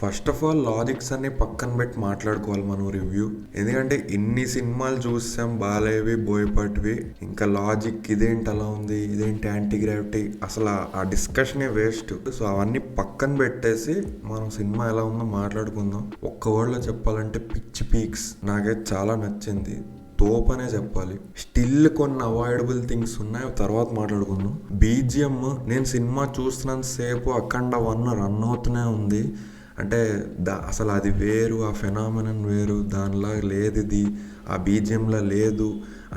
First of all logics అన్ని పక్కన పెట్టి మాట్లాడుకోవాలి మనం రివ్యూ. ఎందుకంటే ఇన్ని సినిమాలు చూసాం, బాలేవి బోయపాటివి, ఇంకా లాజిక్ ఇదేంటి అలా ఉంది, ఇదేంటి యాంటీ గ్రావిటీ, అసలు ఆ డిస్కషనే వేస్ట్. సో అవన్నీ పక్కన పెట్టేసి మనం సినిమా ఎలా ఉందో మాట్లాడుకుందాం. ఒక్క వర్డ్లో చెప్పాలంటే పిచ్ పీక్స్. నాకైతే చాలా నచ్చింది, తోపనే చెప్పాలి. స్టిల్ కొన్ని అవాయిడబుల్ థింగ్స్ ఉన్నాయి, తర్వాత మాట్లాడుకుందాం. బీజిఎం నేను సినిమా చూస్తున్నంత సేపు అఖండ 1 రన్ అవుతూనే ఉంది. అంటే అసలు అది వేరు, ఆ ఫెనామినన్ వేరు, దానిలా లేదు ఇది, ఆ బీజిఎంలా లేదు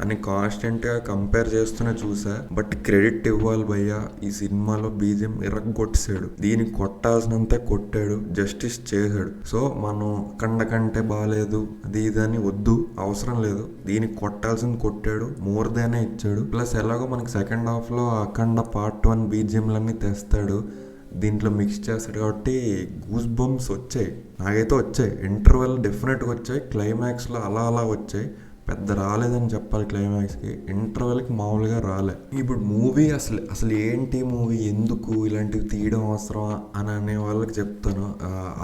అని కాన్స్టెంట్గా కంపేర్ చేస్తూనే చూసా. బట్ క్రెడిట్ ఇవ్వాలి భయ్యా, ఈ సినిమాలో బీజిఎం ఇరగ్గొట్టేశాడు. దీనికి కొట్టాల్సినంతే కొట్టాడు, జస్టిస్ చేశాడు. సో మనం అఖండ కంటే బాగాలేదు అది ఇదని వద్దు, అవసరం లేదు. దీనికి కొట్టాల్సింది కొట్టాడు, మోర్ దానే ఇచ్చాడు. ప్లస్ ఎలాగో మనకి సెకండ్ హాఫ్లో అఖండ పార్ట్ 1 బీజిఎంలన్నీ తెస్తాడు, దీంట్లో మిక్స్ చేస్తాడు. కాబట్టి గూస్ బంప్స్ వచ్చాయి, నాకైతే వచ్చాయి. ఇంటర్వెల్ డెఫినెట్గా వచ్చాయి, క్లైమాక్స్లో అలా అలా వచ్చాయి, పెద్ద రాలేదని చెప్పాలి. క్లైమాక్స్కి ఇంటర్వెల్కి మామూలుగా రాలే. ఇప్పుడు మూవీ అసలు ఏంటి, మూవీ ఎందుకు ఇలాంటివి తీయడం అవసరమా అని అనే వాళ్ళకి చెప్తాను.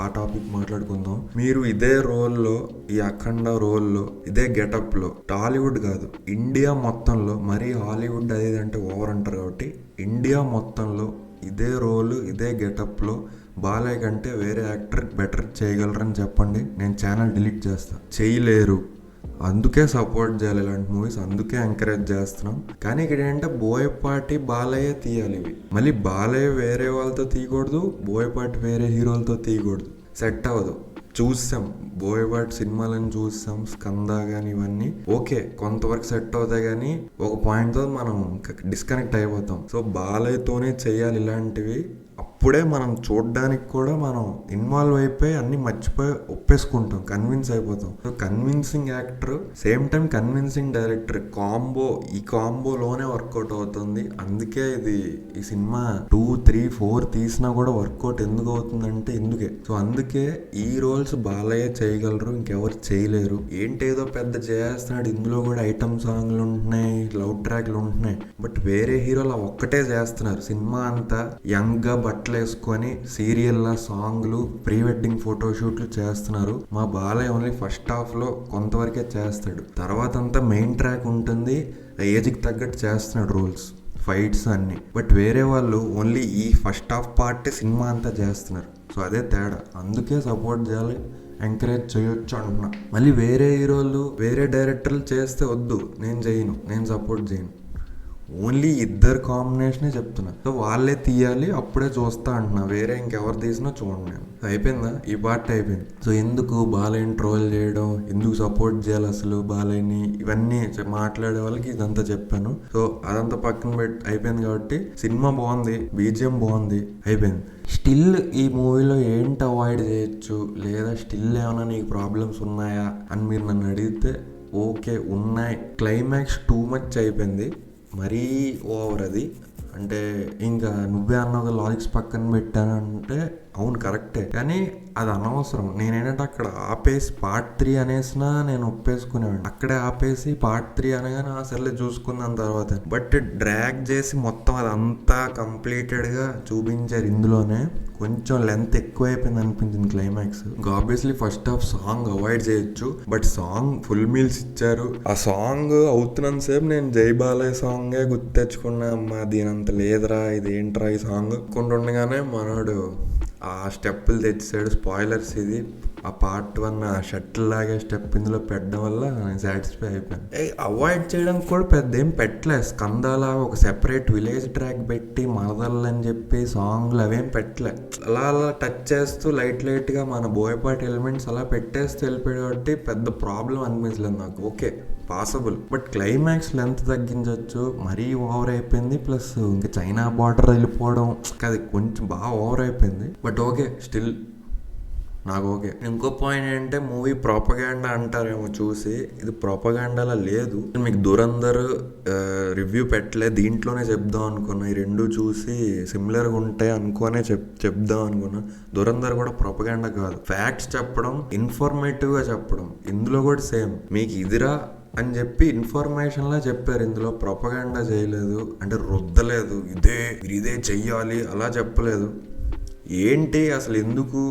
ఆ టాపిక్ మాట్లాడుకుందాం. మీరు ఇదే రోల్లో, ఈ అఖండ రోల్లో, ఇదే గెటప్లో, టాలీవుడ్ కాదు ఇండియా మొత్తంలో, మరీ హాలీవుడ్ అది అంటే ఓవర్ అంటారు కాబట్టి ఇండియా మొత్తంలో ఇదే రోలు, ఇదే గెటప్లో బాలయ్య కంటే వేరే యాక్టర్ బెటర్ చేయగలరని చెప్పండి, నేను ఛానల్ డిలీట్ చేస్తాను. చేయలేరు. అందుకే సపోర్ట్ చేయాలి ఇలాంటి మూవీస్, అందుకే ఎంకరేజ్ చేస్తున్నాం. కానీ ఇక్కడ ఏంటంటే బోయపాటి బాలయ్య తీయాలి ఇవి. మళ్ళీ బాలయ్య వేరే వాళ్ళతో తీయకూడదు, బోయపాటి వేరే హీరోలతో తీయకూడదు, సెట్ అవ్వదు. చూసాం బోయపాటి సినిమాలను చూసాం, స్కంద కానీ ఇవన్నీ ఓకే, కొంతవరకు సెట్ అవుతాయి. కానీ ఒక పాయింట్తో మనం డిస్కనెక్ట్ అయిపోతాం. సో బాలయ్యతోనే చేయాలి ఇలాంటివి, అప్పుడే మనం చూడడానికి కూడా మనం ఇన్వాల్వ్ అయిపోయి అన్ని మర్చిపోయి ఒప్పేసుకుంటాం, కన్విన్స్ అయిపోతాం. So convincing actor, same time convincing director ఈ కాంబోలోనే వర్కౌట్ అవుతుంది. అందుకే ఈ సినిమా 2, 3, 4 తీసినా కూడా వర్కౌట్ ఎందుకు అవుతుందంటే ఇందుకే. సో అందుకే ఈ రోల్స్ బాలయ్య చేయగలరు, ఇంకెవరు చేయలేరు. ఏంటేదో పెద్ద చేస్తున్నాడు, ఇందులో కూడా ఐటమ్ సాంగ్లు ఉంటున్నాయి, లవ్ ట్రాక్లు ఉంటున్నాయి, బట్ వేరే హీరోలు ఒక్కటే చేస్తున్నారు. సినిమా అంతా యంగ్ గా బట్టలు వేసుకొని సీరియల్లా సాంగ్లు, ప్రీ వెడ్డింగ్ ఫోటోషూట్లు చేస్తున్నారు. మా బాలయ్య ఓన్లీ ఫస్ట్ హాఫ్ లో కొంతవరకే చేస్తాడు, తర్వాత అంతా మెయిన్ ట్రాక్ ఉంటుంది, ఏజ్కి తగ్గట్టు చేస్తున్నాడు రోల్స్, ఫైట్స్ అన్ని. బట్ వేరే వాళ్ళు ఓన్లీ ఈ ఫస్ట్ హాఫ్ పార్ట్ సినిమా అంతా చేస్తున్నారు. సో అదే తేడా, అందుకే సపోర్ట్ చేయాలి, ఎంకరేజ్ చేయొచ్చు అంటున్నా. మళ్ళీ వేరే హీరోలు, వేరే డైరెక్టర్లు చేస్తే వద్దు, నేను చేయను, నేను సపోర్ట్ చేయను. ఓన్లీ ఇద్దరు కాంబినేషనే చెప్తున్నా. సో వాళ్ళే తీయాలి, అప్పుడే చూస్తా అంటున్నా. వేరే ఇంకెవరు తీసినా చూడండి. నేను అయిపోయిందా, ఈ పార్ట్ అయిపోయింది. సో ఎందుకు బాలయ్యని ట్రోల్ చేయడం, ఎందుకు సపోర్ట్ చేయాలి అసలు బాలయ్యని, ఇవన్నీ మాట్లాడే వాళ్ళకి ఇదంతా చెప్పాను. సో అదంతా పక్కన పెట్టి అయిపోయింది. కాబట్టి సినిమా బాగుంది, బీజిఎం బాగుంది, అయిపోయింది. స్టిల్ ఈ మూవీలో ఏంటి అవాయిడ్ చేయొచ్చు, లేదా స్టిల్ ఏమైనా నీకు ప్రాబ్లమ్స్ ఉన్నాయా అని మీరు నన్ను అడిగితే ఓకే ఉన్నాయి. క్లైమాక్స్ టూ మచ్ అయిపోయింది, మరీ ఓవర్ అది. అంటే ఇంకా నువ్వే అన్న లాజిక్స్ పక్కన పెట్టానంటే అవును కరెక్టే, కానీ అది అనవసరం. నేనేంటంటే అక్కడ ఆపేసి పార్ట్ 3 అనేసినా నేను ఒప్పేసుకునేవాడిని. అక్కడే ఆపేసి పార్ట్ 3 అనగానే సర్లే చూసుకున్నాను తర్వాత. బట్ డ్రాగ్ చేసి మొత్తం అదంతా కంప్లీటెడ్గా చూపించారు. ఇందులోనే కొంచెం లెంత్ ఎక్కువైపోయింది అనిపించింది climax. Obviously first half song avoid చేయొచ్చు, బట్ సాంగ్ ఫుల్ మీల్స్ ఇచ్చారు. ఆ సాంగ్ అవుతున్నంత సేపు నేను జై బాలయ్య సాంగే గుర్తు తెచ్చుకున్నా. అమ్మా దీనంత లేదురా, ఇదేంట్రా ఈ సాంగ్ కొంటుండగానే మనోడు ఆ స్టెప్పులు తెచ్చాడు. స్పాయిలర్స్ ఇది, ఆ పార్ట్ 1 షటిల్ లాగే స్టెప్ ఇందులో పెట్టడం వల్ల నేను సాటిస్ఫై అయిపోయాను. అవాయిడ్ చేయడానికి కూడా పెద్ద ఏం పెట్టలే. స్కందాలా ఒక సెపరేట్ విలేజ్ ట్రాక్ పెట్టి మరదళ్ళు అని చెప్పి సాంగ్లు అవేం పెట్టలే. అలా అలా టచ్ చేస్తూ లైట్గా మన బోయపాటి ఎలిమెంట్స్ అలా పెట్టేస్తూ వెళ్ళిపోయాడు. కాబట్టి పెద్ద ప్రాబ్లం అనిపించలేదు నాకు. Okay possible, but climax length తగ్గించవచ్చు, మరీ ఓవర్ అయిపోయింది. ప్లస్ ఇంకా చైనా బార్డర్ వెళ్ళిపోవడం, అది కొంచెం బాగా ఓవర్ అయిపోయింది. బట్ ఓకే, స్టిల్ నాకు ఓకే. ఇంకో పాయింట్ ఏంటంటే మూవీ ప్రోపగాండా అంటారేమో చూసి, ఇది ప్రోపగాండాలా లేదు. మీకు దురందర్ రివ్యూ పెట్టలే, దీంట్లోనే చెప్దాం అనుకున్నా. ఈ రెండు చూసి సిమిలర్గా ఉంటాయి అనుకోనే చెప్దాం అనుకున్నా. దురందర్ కూడా ప్రోపగాండా కాదు, ఫ్యాక్ట్స్ చెప్పడం, ఇన్ఫర్మేటివ్గా చెప్పడం. ఇందులో కూడా సేమ్, మీకు ఇదిరా అని చెప్పి ఇన్ఫర్మేషన్లా చెప్పారు. ఇందులో ప్రొపగాండా చేయలేదు, అంటే రుద్దలేదు, ఇదే చెయ్యాలి అలా చెప్పలేదు. ఏంటి అసలు ఎందుకు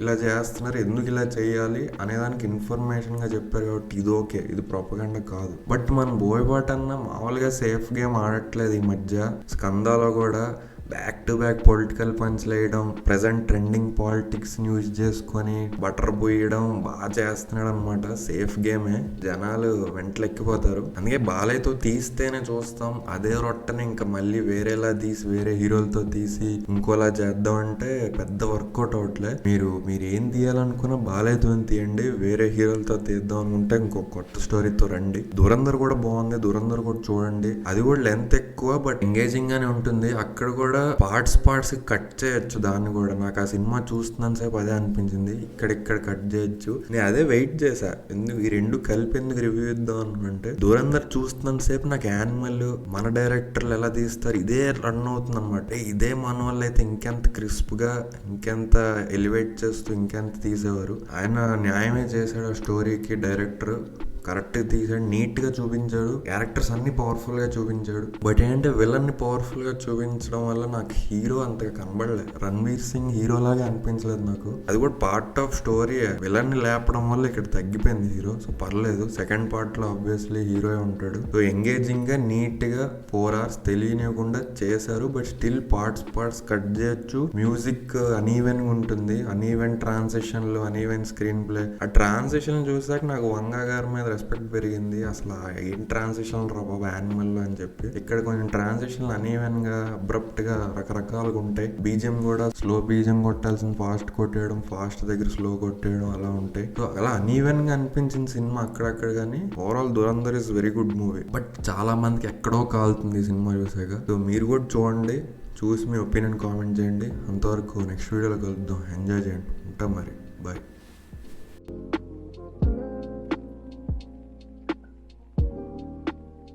ఇలా చేస్తున్నారు, ఎందుకు ఇలా చేయాలి అనేదానికి ఇన్ఫర్మేషన్గా చెప్పారు కాబట్టి ఇది ఓకే, ఇది ప్రొపగండా కాదు. బట్ మన బోయపాటి అన్న మామూలుగా సేఫ్ గేమ్ ఆడట్లేదు ఈ మధ్య. స్కందాలో కూడా బ్యాక్ టు బ్యాక్ పొలిటికల్ పంచ్లు వేయడం, ప్రజెంట్ ట్రెండింగ్ పాలిటిక్స్ యూజ్ చేసుకొని బటర్ పోయడం బాగా చేస్తున్నాడు అనమాట. సేఫ్ గేమే, జనాలు వెంటలెక్కిపోతారు. అందుకే బాలయ్యతో తీస్తేనే చూస్తాం, అదే రొట్టని ఇంకా మళ్ళీ వేరేలా తీసి వేరే హీరోలతో తీసి ఇంకోలా చేద్దాం అంటే పెద్ద వర్కౌట్ అవట్లే. మీరు ఏం తీయాలనుకున్నా బాలయ్యతో తీయండి, వేరే హీరోలతో తీద్దాం అనుకుంటే ఇంకో కొత్త స్టోరీతో రండి. దురంధర్ కూడా బాగుంది, దురంధర్ కూడా చూడండి. అది కూడా లెంత్ ఎక్కువ బట్ ఎంగేజింగ్ గానే ఉంటుంది. అక్కడ కూడా పార్ట్స్ కట్ చేయొచ్చు. దాన్ని కూడా నాకు ఆ సినిమా చూస్తున్నాను సేపు అదే అనిపించింది, ఇక్కడ కట్ చేయొచ్చు. నేను అదే వెయిట్ చేశా, ఎందుకు ఈ రెండు కలిపి ఎందుకు రివ్యూ ఇద్దాం అనుకుంటే, దూరందరు చూస్తున్నాను సేపు నాకు యానిమల్ మన డైరెక్టర్లు ఎలా తీస్తారు ఇదే రన్ అవుతుంది అనమాట. ఇదే మన వల్ల అయితే ఇంకెంత క్రిస్ప్ గా, ఇంకెంత ఎలివేట్ చేస్తూ ఇంకెంత తీసేవారు. ఆయన న్యాయమే చేశాడు ఆ స్టోరీకి. డైరెక్టర్ కరెక్ట్గా తీసాడు, నీట్గా చూపించాడు, క్యారెక్టర్స్ అన్ని పవర్ఫుల్గా చూపించాడు. బట్ ఏంటంటే విలన్ని పవర్ఫుల్గా చూపించడం వల్ల నాకు హీరో అంతగా కనబడలేదు. రణ్వీర్ సింగ్ హీరో లాగా అనిపించలేదు నాకు. అది కూడా పార్ట్ ఆఫ్ స్టోరీ. విలన్ని లేపడం వల్ల ఇక్కడ తగ్గిపోయింది హీరో. సో పర్లేదు, సెకండ్ పార్ట్ లో ఆబ్వియస్లీ హీరో ఉంటాడు. సో ఎంగేజింగ్ గా నీట్గా 4 hours తెలియనివ్వకుండా చేశారు. బట్ స్టిల్ పార్ట్స్ కట్ చేయొచ్చు. మ్యూజిక్ అనీవెన్ గా ఉంటుంది, అనీవెన్ ట్రాన్సిషన్లు, అనీవెన్ స్క్రీన్ ప్లే. ఆ ట్రాన్సిషన్ చూసాక నాకు వంగా గారి మీద రెస్పెక్ట్ పెరిగింది. అసలు ఏం ట్రాన్సిషన్ రా బాబు యానిమల్ అని చెప్పి. ఇక్కడ కొంచెం ట్రాన్సిషన్ అనీవెన్ గా, అబ్రప్ట్ గా రకరకాలుగా ఉంటాయి. బీజియం కూడా స్లో బీజియం కొట్టాల్సిన ఫాస్ట్ కొట్టేయడం, ఫాస్ట్ దగ్గర స్లో కొట్టేయడం అలా ఉంటాయి. సో అలా అనీవెన్ గా అనిపించిన సినిమా అక్కడక్కడ. కానీ overall Dhurandhar is very good movie. But చాలా మందికి ఎక్కడో కాలుతుంది ఈ సినిమా చూసాక. సో మీరు కూడా చూడండి, చూసి మీ ఒపీనియన్ కామెంట్ చేయండి. అంతవరకు నెక్స్ట్ వీడియోలో కలుద్దాం. ఎంజాయ్ చేయండి. ఉంటాం మరి.